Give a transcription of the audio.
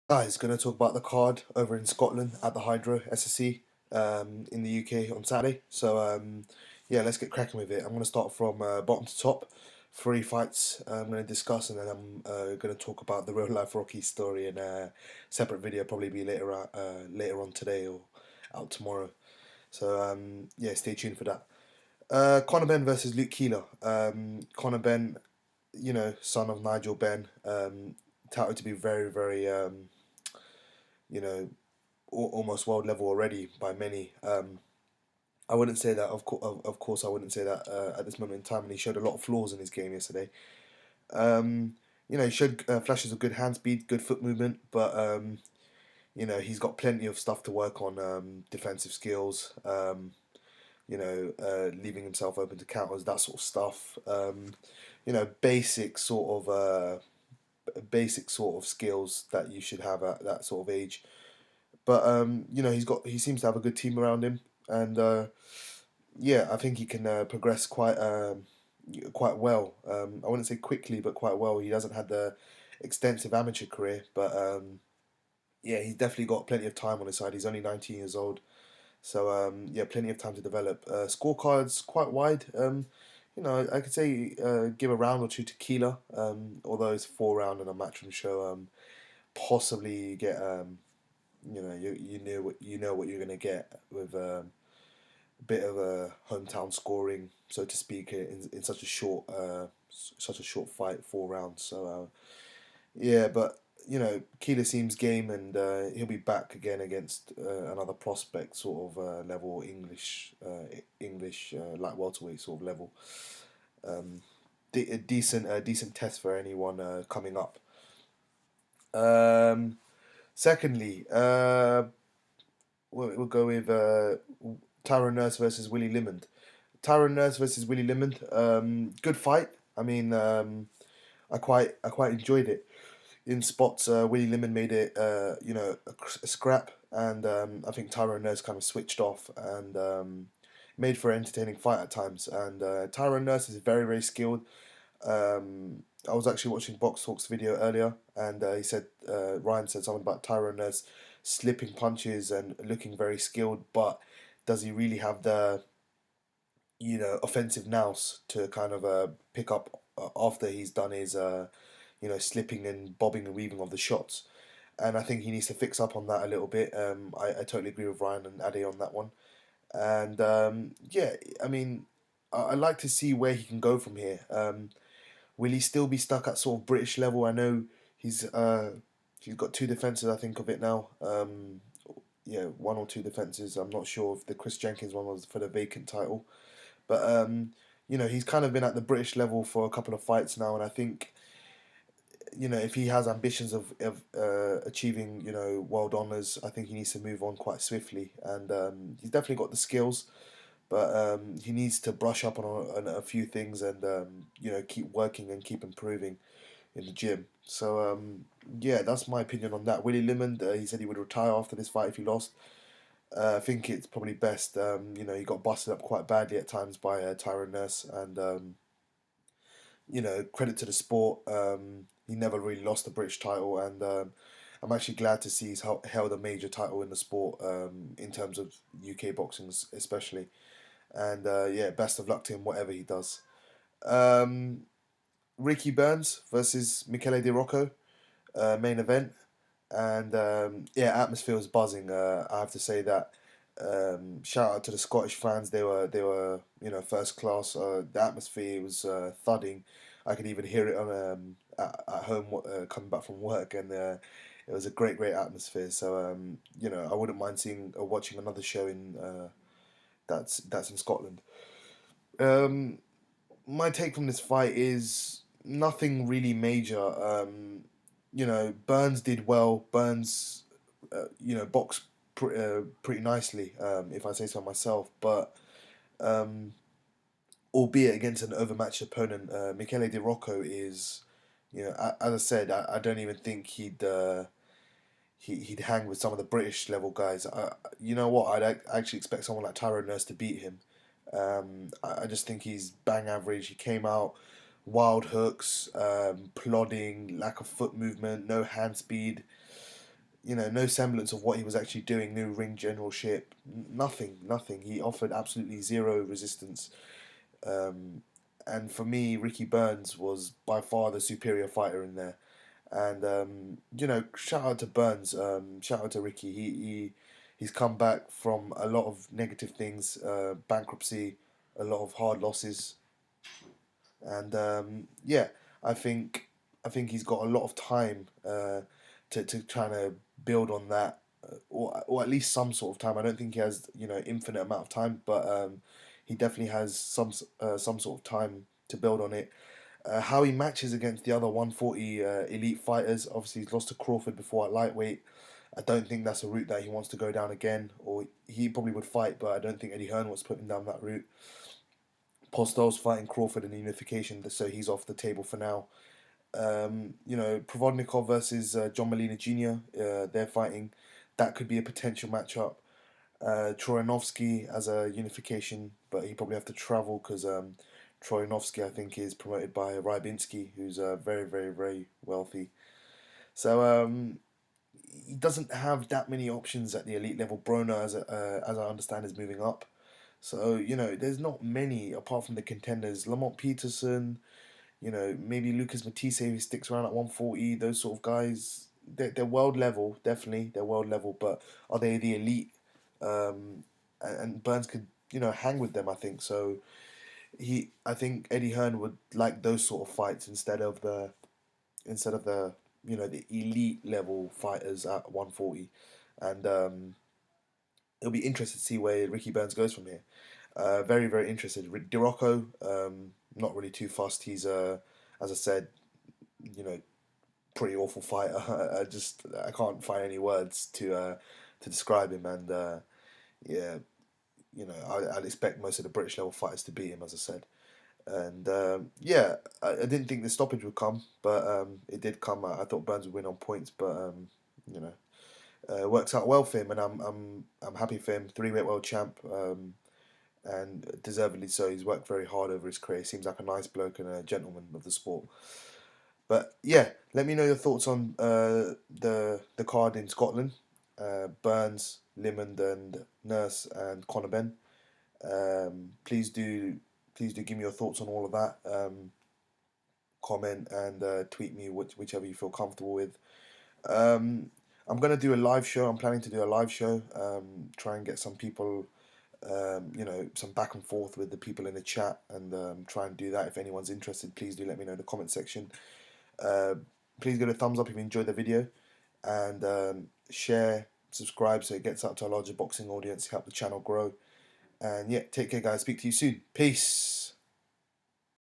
Guys, going to talk about the card over in Scotland at the Hydro SSC in the UK on Saturday. Yeah, let's get cracking with it. I'm going to start from bottom to top. Three fights I'm going to discuss, and then I'm going to talk about the real life Rocky story in a separate video, probably be later on today or out tomorrow. Yeah, stay tuned for that. Conor Benn versus Luke Keeler. Conor Benn, son of Nigel Benn, touted to be very, you know, almost world level already by many. I wouldn't say that. Of course, I wouldn't say that at this moment in time. And he showed a lot of flaws in his game yesterday. Um, he showed flashes of good hand speed, good foot movement, but he's got plenty of stuff to work on. Defensive skills. Leaving himself open to counters, that sort of stuff. Basic sort of skills that you should have at that sort of age. But he seems to have a good team around him, and yeah, I think he can progress quite well. I wouldn't say quickly, but quite well. He hasn't had the extensive amateur career, but yeah, he's definitely got plenty of time on his side. He's only 19 years old, so yeah, plenty of time to develop. Scorecards quite wide. I could say give a round or two to Keeler, although it's 4 round and a matchroom show. Possibly get you know what you're gonna get with a bit of a hometown scoring, so to speak, in such a short fight, 4 rounds. Yeah, but Keeler seems game, and he'll be back again against another prospect sort of level, English light welterweight sort of level. Um, a decent test for anyone coming up. Um, Secondly, we'll go with Tyrone Nurse versus Willie Limond. Tyrone Nurse versus Willie Limond. Good fight. I mean, I quite enjoyed it. In spots, Willie Limond made it, a scrap, and I think Tyrone Nurse kind of switched off and made for an entertaining fight at times. And Tyrone Nurse is very skilled. I was actually watching Box Talk's video earlier, and he said Ryan said something about Tyrone Nurse slipping punches and looking very skilled, but does he really have the offensive nous to kind of pick up after he's done his slipping and bobbing and weaving of the shots? And I think he needs to fix up on that a little bit. I totally agree with Ryan and Ade on that one. And yeah, I mean, I like to see where he can go from here. Will he still be stuck at sort of British level? I know he's uh, he's got two defenses. I think of it now. Yeah, one or two defenses. I'm not sure if the Chris Jenkins one was for the vacant title, but he's kind of been at the British level for a couple of fights now, and I think if he has ambitions of achieving world honors, I think he needs to move on quite swiftly, and he's definitely got the skills, but he needs to brush up on a few things and keep working and keep improving in the gym. Yeah, that's my opinion on that. Willie Limond, he said he would retire after this fight if he lost. I think it's probably best. He got busted up quite badly at times by Tyrone Nurse, and credit to the sport. He never really lost the British title, and I'm actually glad to see he's held a major title in the sport, in terms of UK boxing especially. And yeah, best of luck to him, whatever he does. Um, Ricky Burns versus Michele Di Rocco, main event, and yeah, atmosphere was buzzing. I have to say that. Shout out to the Scottish fans; they were first class. The atmosphere was thudding. I could even hear it on at home coming back from work, and it was a great atmosphere. I wouldn't mind seeing watching another show in that's in Scotland. Um, my take from this fight is nothing really major. Burns did well. Burns, boxed pretty nicely, if I say so myself. But um, albeit against an overmatched opponent, Michele Di Rocco is, as I said, I don't even think he'd hang with some of the British level guys. You know what? I'd actually expect someone like Tyrone Nurse to beat him. I just think he's bang average. He came out wild hooks, plodding, lack of foot movement, no hand speed. no semblance of what he was actually doing, no ring generalship, nothing, nothing. He offered absolutely zero resistance. Um, and for me, Ricky Burns was by far the superior fighter in there. And shout out to Burns, shout out to Ricky. He's come back from a lot of negative things, bankruptcy, a lot of hard losses, and yeah, I think I think he's got a lot of time to try to build on that, or at least some sort of time. I don't think he has infinite amount of time, but he definitely has some sort of time to build on it. How he matches against the other 140 elite fighters. Obviously, he's lost to Crawford before at lightweight. I don't think that's a route that he wants to go down again, or he probably would fight, but I don't think Eddie Hearn wants to put him down that route. Postel's fighting Crawford in the unification, so he's off the table for now. Provodnikov versus John Molina Jr. They're fighting. That could be a potential matchup. Troyanovsky as a unification, but he probably have to travel because Troyanovsky, I think, is promoted by Rybinski, who's very, very, very wealthy. So he doesn't have that many options at the elite level. Broner, as I understand, is moving up. So there's not many apart from the contenders. Lamont Peterson, maybe Lucas Matisse who sticks around at 140. Those sort of guys, they're world level, definitely they're world level. But are they the elite? And Burns could hang with them. I think so. I think Eddie Hearn would like those sort of fights instead of the the elite level fighters at 140, and it'll be interesting to see where Ricky Burns goes from here. Very, very interested. Di Rocco, not really too fussed. He's as I said, you know, pretty awful fighter. I can't find any words to describe him, and yeah, I'd expect most of the British level fighters to beat him, as I said. And yeah, I didn't think the stoppage would come, but it did come. I thought Burns would win on points, but you know, works out well for him, and I'm happy for him. Three-weight world champ, and deservedly so. He's worked very hard over his career. Seems like a nice bloke and a gentleman of the sport. But yeah, let me know your thoughts on the card in Scotland. Burns, Limond, and Nurse, and Conor Ben. Please do give me your thoughts on all of that. Comment and tweet me whichever you feel comfortable with. Um, I'm gonna do a live show. I'm planning to do a live show. Try and get some people, some back and forth with the people in the chat, and try and do that. If anyone's interested, please do let me know in the comment section. Uh, Please give it a thumbs up if you enjoyed the video, and share, subscribe so it gets out to a larger boxing audience, help the channel grow. And yeah, take care, guys. Speak to you soon. Peace.